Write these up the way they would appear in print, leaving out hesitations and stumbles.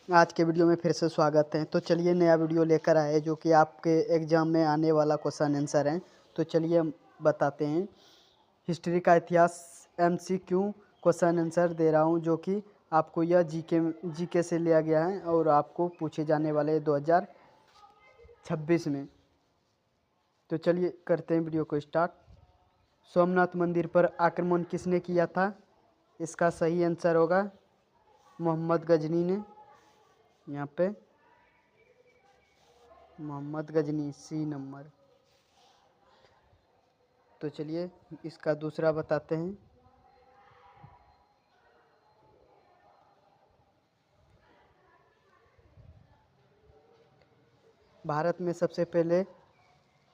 आज के वीडियो में फिर से स्वागत है। तो चलिए नया वीडियो लेकर आए जो कि आपके एग्ज़ाम में आने वाला क्वेश्चन आंसर है। तो चलिए बताते हैं। हिस्ट्री का इतिहास MCQ क्वेश्चन आंसर दे रहा हूँ जो कि आपको यह जीके से लिया गया है और आपको पूछे जाने वाले 2026 में। तो चलिए करते हैं वीडियो को स्टार्ट। सोमनाथ मंदिर पर आक्रमण किसने किया था? इसका सही आंसर होगा मोहम्मद गजनी ने। यहाँ पे मोहम्मद गजनी सी नंबर। तो चलिए इसका दूसरा बताते हैं। भारत में सबसे पहले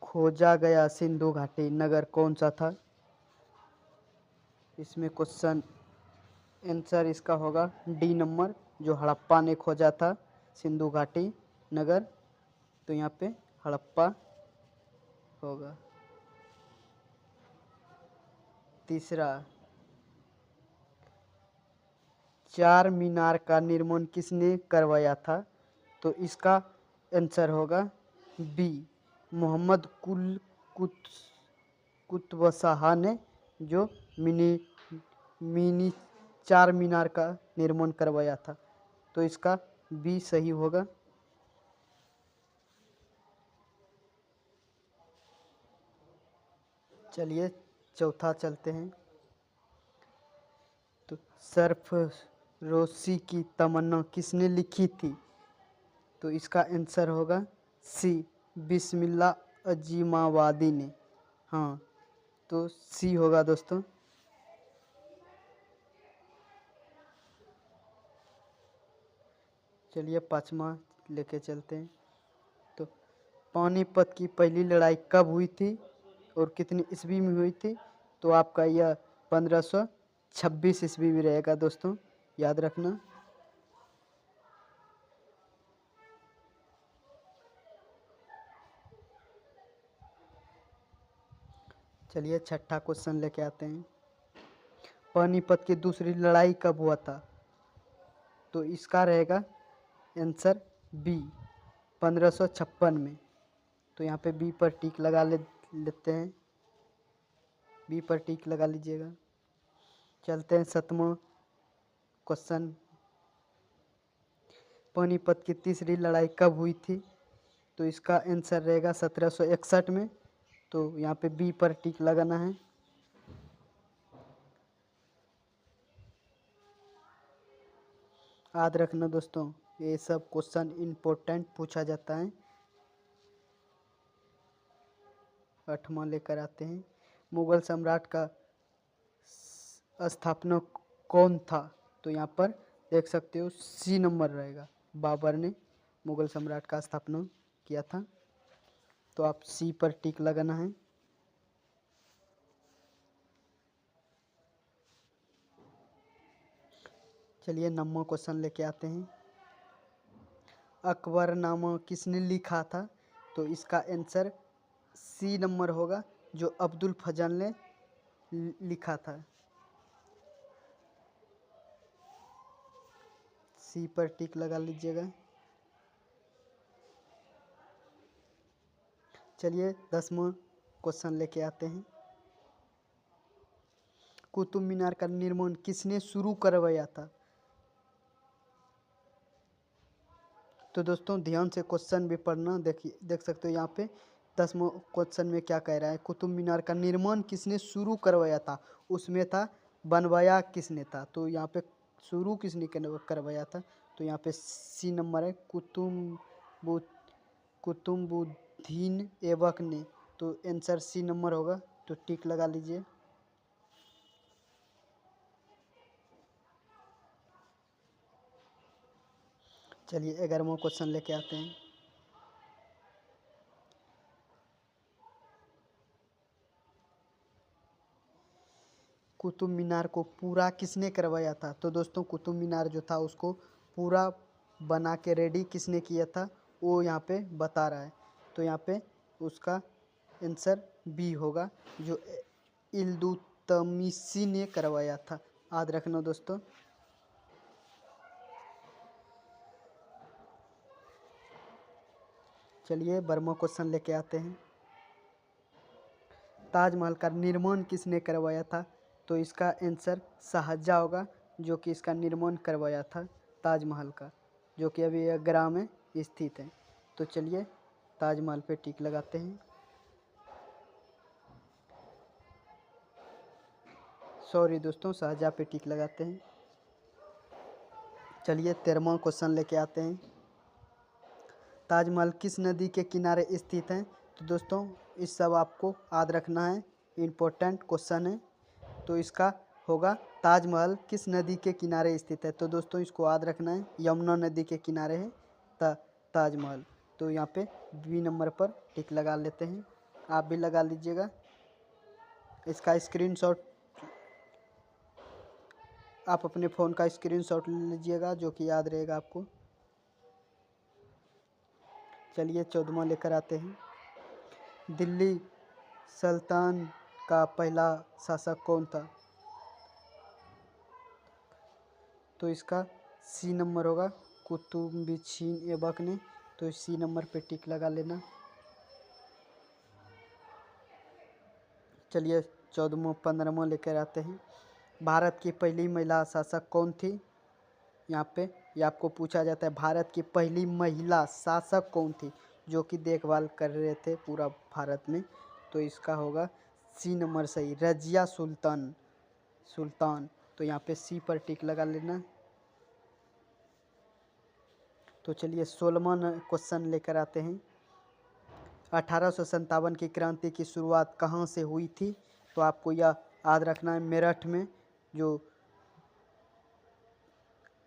खोजा गया सिंधु घाटी नगर कौन सा था? इसमें क्वेश्चन आंसर इसका होगा डी नंबर, जो हड़प्पा ने खोजा था सिंधु घाटी नगर। तो यहाँ पे हड़प्पा होगा। तीसरा, चार मीनार का निर्माण किसने करवाया था? तो इसका आंसर होगा बी मोहम्मद कुतुब शाह ने, जो मिनी चार मीनार का निर्माण करवाया था। तो इसका बी सही होगा। चलिए चौथा चलते हैं। तो सरफरोशी की तमन्ना किसने लिखी थी? तो इसका आंसर होगा सी बिस्मिल्लाह अजीमाबादी ने। हाँ, तो सी होगा दोस्तों। चलिए पाँचवा लेके चलते हैं। तो पानीपत की पहली लड़ाई कब हुई थी और कितनी ईस्वी में हुई थी? तो आपका यह 1526 ईस्वी में रहेगा दोस्तों, याद रखना। चलिए छठा क्वेश्चन लेके आते हैं। पानीपत की दूसरी लड़ाई कब हुआ था? तो इसका रहेगा आंसर बी 1556 में। तो यहाँ पे बी पर टिक लगा लेते हैं। बी पर टिक लगा लीजिएगा। चलते हैं सातवां क्वेश्चन। पानीपत की तीसरी लड़ाई कब हुई थी? तो इसका आंसर रहेगा 1761 में। तो यहाँ पे बी पर टिक लगाना है। याद रखना दोस्तों, ये सब क्वेश्चन इम्पोर्टेंट पूछा जाता है। आठवां लेकर आते हैं। मुगल सम्राट का स्थापना कौन था? तो यहाँ पर देख सकते हो सी नंबर रहेगा। बाबर ने मुगल सम्राट का स्थापना किया था। तो आप सी पर टिक लगाना है। चलिए 9वां क्वेश्चन लेके आते हैं। अकबरनामा किसने लिखा था? तो इसका आंसर सी नंबर होगा, जो अब्दुल फजल ने लिखा था। सी पर टिक लगा लीजिएगा। चलिए 10वां क्वेश्चन लेके आते हैं। कुतुब मीनार का निर्माण किसने शुरू करवाया था? तो दोस्तों ध्यान से क्वेश्चन भी पढ़ना। देखिए, देख सकते हो यहाँ पे 10वां क्वेश्चन में क्या कह रहा है। कुतुब मीनार का निर्माण किसने शुरू करवाया था? उसमें था बनवाया किसने था। तो यहाँ पे शुरू किसने करवाया था? तो यहाँ पे सी नंबर है, कुतुबुद्दीन ऐबक ने। तो आंसर सी नंबर होगा। तो टिक लगा लीजिए। चलिए 11वां क्वेश्चन लेके आते हैं। कुतुब मीनार को पूरा किसने करवाया था? तो दोस्तों कुतुब मीनार जो था उसको पूरा बना के रेडी किसने किया था, वो यहाँ पे बता रहा है। तो यहाँ पे उसका आंसर बी होगा, जो इल्तुतमिशी ने करवाया था। याद रखना दोस्तों। चलिए बर्मा क्वेश्चन लेके आते हैं। ताजमहल का निर्माण किसने करवाया था? तो इसका आंसर शाहजहाँ होगा, जो कि इसका निर्माण करवाया था ताजमहल का, जो कि अभी आगरा में स्थित है। तो चलिए ताजमहल पे टिक लगाते हैं। सॉरी दोस्तों, शाहजहाँ पे टिक लगाते हैं। चलिए 13वां क्वेश्चन लेके आते हैं। ताजमहल किस नदी के किनारे स्थित है? तो दोस्तों इस सब आपको याद रखना है, इम्पोर्टेंट क्वेश्चन है। तो इसका होगा ताजमहल किस नदी के किनारे स्थित है? तो दोस्तों इसको याद रखना है, यमुना नदी के किनारे है ताजमहल। तो यहाँ पे बी नंबर पर टिक लगा लेते हैं, आप भी लगा लीजिएगा। इसका स्क्रीनशॉट आप अपने फ़ोन का स्क्रीनशॉट ले लीजिएगा, जो कि याद रहेगा आपको। चलिए 14वां लेकर आते हैं। दिल्ली सल्तनत का पहला शासक कौन था? तो इसका सी नंबर होगा, कुतुबुद्दीन ऐबक ने। तो सी नंबर पे टिक लगा लेना। चलिए 15वां लेकर आते हैं। भारत की पहली महिला शासक कौन थी? यहाँ पे ये आपको पूछा जाता है, भारत की पहली महिला शासक कौन थी जो कि देखभाल कर रहे थे पूरा भारत में? तो इसका होगा सी नंबर सही, रजिया सुल्तान। तो यहाँ पे सी पर टिक लगा लेना। तो चलिए 16वां क्वेश्चन लेकर आते हैं। 1857 की क्रांति की शुरुआत कहाँ से हुई थी? तो आपको यह याद रखना है, मेरठ में जो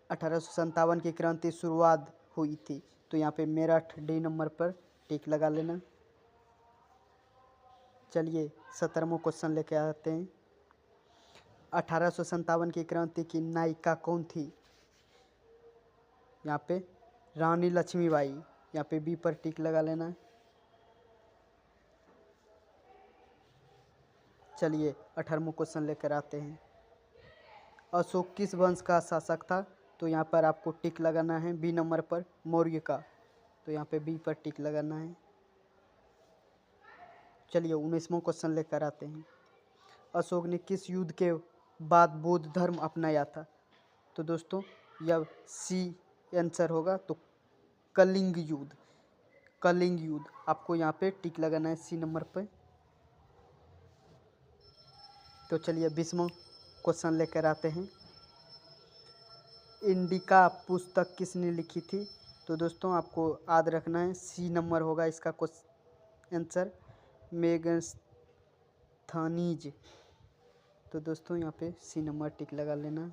1857 की क्रांति शुरुआत हुई थी। तो यहाँ पे मेरठ डी नंबर पर टिक लगा लेना। चलिए 17वां क्वेश्चन लेके आते हैं। 1857 की क्रांति की नायिका कौन थी? यहाँ पे रानी लक्ष्मीबाई। यहाँ पे बी पर टिक लगा लेना। चलिए 18वां क्वेश्चन लेकर आते हैं। अशोक किस वंश का शासक था? तो यहाँ पर आपको टिक लगाना है बी नंबर पर, मौर्य का। तो यहाँ पे बी पर टिक लगाना है। चलिए 19वां क्वेश्चन लेकर आते हैं। अशोक ने किस युद्ध के बाद बौद्ध धर्म अपनाया था? तो दोस्तों यह सी आंसर होगा, तो कलिंग युद्ध आपको यहाँ पे टिक लगाना है सी नंबर पे। तो चलिए 20वां क्वेश्चन लेकर आते हैं। इंडिका पुस्तक किसने लिखी थी? तो दोस्तों आपको याद रखना है, सी नंबर होगा इसका आंसर, मेगस्थनीज। तो दोस्तों यहाँ पे सी नंबर टिक लगा लेना।